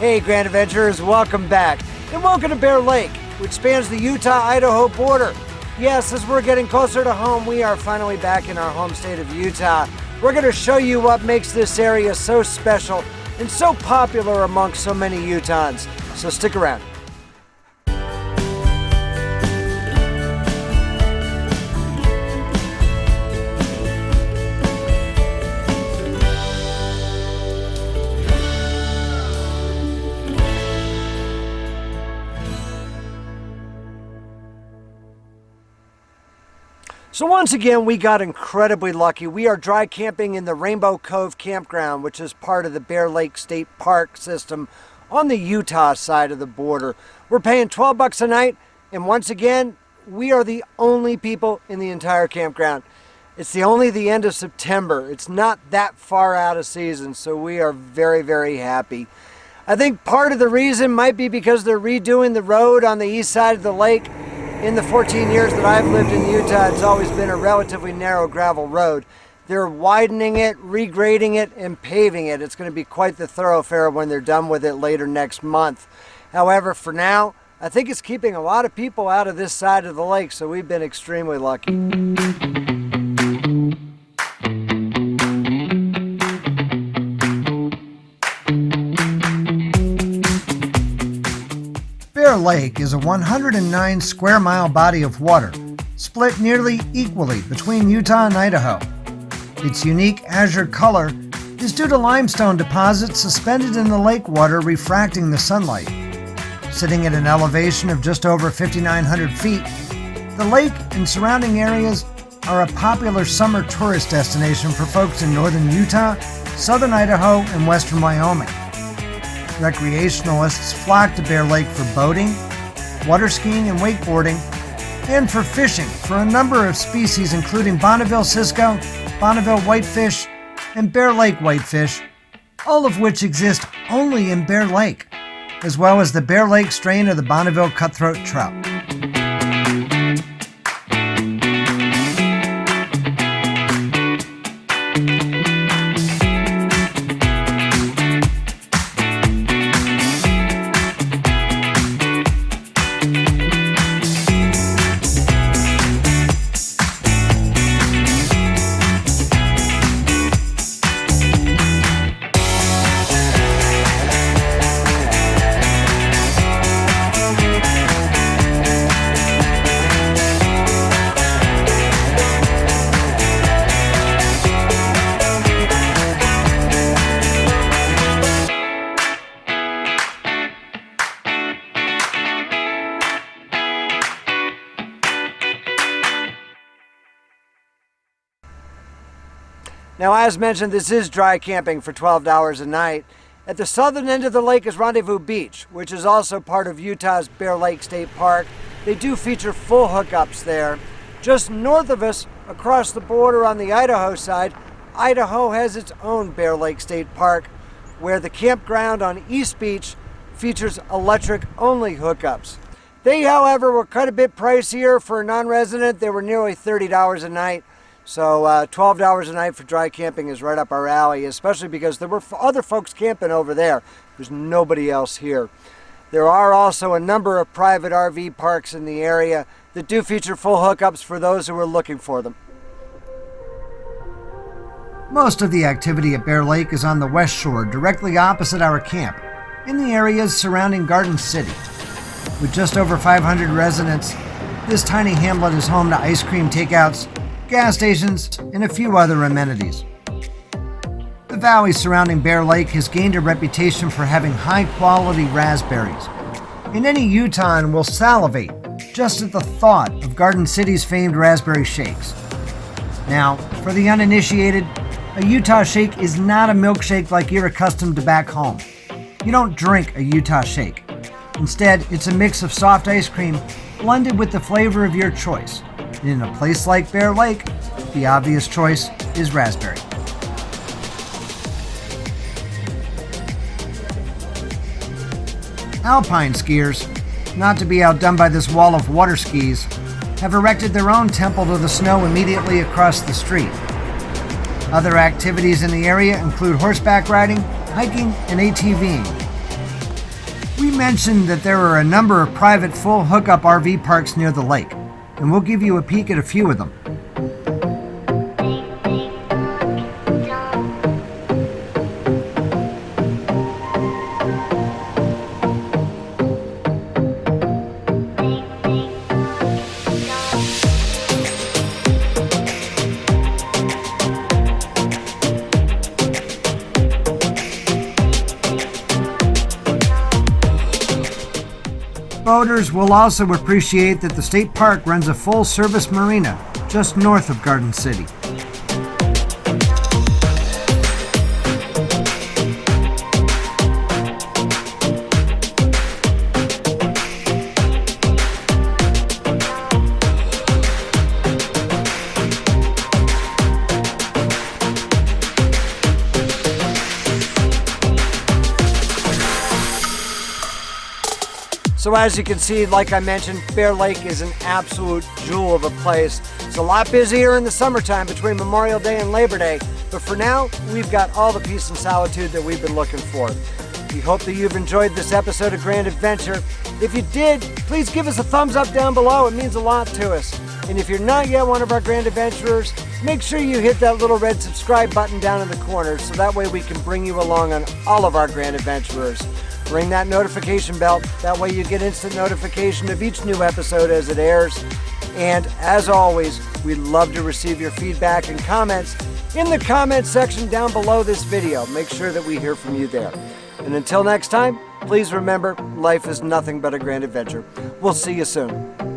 Hey, Grand Adventurers, welcome back. And welcome to Bear Lake, which spans the Utah-Idaho border. Yes, as we're getting closer to home, we are finally back in our home state of Utah. We're going to show you what makes this area so special and so popular amongst so many Utahns. So stick around. So once again, we got incredibly lucky. We are dry camping in the Rainbow Cove campground, which is part of the Bear Lake State Park system on the Utah side of the border. We're paying $12 a night, and once again, we are the only people in the entire campground. It's only the end of September. It's not that far out of season, so we are very, very happy. I think part of the reason might be because they're redoing the road on the east side of the lake. In the 14 years that I've lived in Utah, it's always been a relatively narrow gravel road. They're widening it, regrading it, and paving it. It's going to be quite the thoroughfare when they're done with it later next month. However, for now, I think it's keeping a lot of people out of this side of the lake, so we've been extremely lucky. Bear Lake is a 109 square mile body of water, split nearly equally between Utah and Idaho. Its unique azure color is due to limestone deposits suspended in the lake water refracting the sunlight. Sitting at an elevation of just over 5,900 feet, the lake and surrounding areas are a popular summer tourist destination for folks in northern Utah, southern Idaho, and western Wyoming. Recreationalists flock to Bear Lake for boating, water skiing and wakeboarding, and for fishing for a number of species including Bonneville Cisco, Bonneville Whitefish, and Bear Lake Whitefish, all of which exist only in Bear Lake, as well as the Bear Lake strain of the Bonneville Cutthroat Trout. Now, as mentioned, this is dry camping for $12 a night. At the southern end of the lake is Rendezvous Beach, which is also part of Utah's Bear Lake State Park. They do feature full hookups there. Just north of us, across the border on the Idaho side, Idaho has its own Bear Lake State Park, where the campground on East Beach features electric-only hookups. They, however, were quite a bit pricier for a non-resident. They were nearly $30 a night. So $12 a night for dry camping is right up our alley, especially because there were other folks camping over there. There's nobody else here. There are also a number of private RV parks in the area that do feature full hookups for those who are looking for them. Most of the activity at Bear Lake is on the west shore, directly opposite our camp, in the areas surrounding Garden City. With just over 500 residents, this tiny hamlet is home to ice cream takeouts, gas stations, and a few other amenities. The valley surrounding Bear Lake has gained a reputation for having high-quality raspberries, and any Utahn will salivate just at the thought of Garden City's famed raspberry shakes. Now, for the uninitiated, a Utah shake is not a milkshake like you're accustomed to back home. You don't drink a Utah shake. Instead, it's a mix of soft ice cream blended with the flavor of your choice. And in a place like Bear Lake, the obvious choice is raspberry. Alpine skiers, not to be outdone by this wall of water skis, have erected their own temple to the snow immediately across the street. Other activities in the area include horseback riding, hiking, and ATVing. mentioned that there are a number of private full hookup RV parks near the lake, and we'll give you a peek at a few of them. Boaters will also appreciate that the state park runs a full-service marina just north of Garden City. So as you can see, like I mentioned, Bear Lake is an absolute jewel of a place. It's a lot busier in the summertime between Memorial Day and Labor Day, but for now, we've got all the peace and solitude that we've been looking for. We hope that you've enjoyed this episode of Grand Adventure. If you did, please give us a thumbs up down below. It means a lot to us. And if you're not yet one of our Grand Adventurers, make sure you hit that little red subscribe button down in the corner so that way we can bring you along on all of our Grand Adventurers. Ring that notification bell. That way you get instant notification of each new episode as it airs. And as always, we'd love to receive your feedback and comments in the comments section down below this video. Make sure that we hear from you there. And until next time, please remember, life is nothing but a grand adventure. We'll see you soon.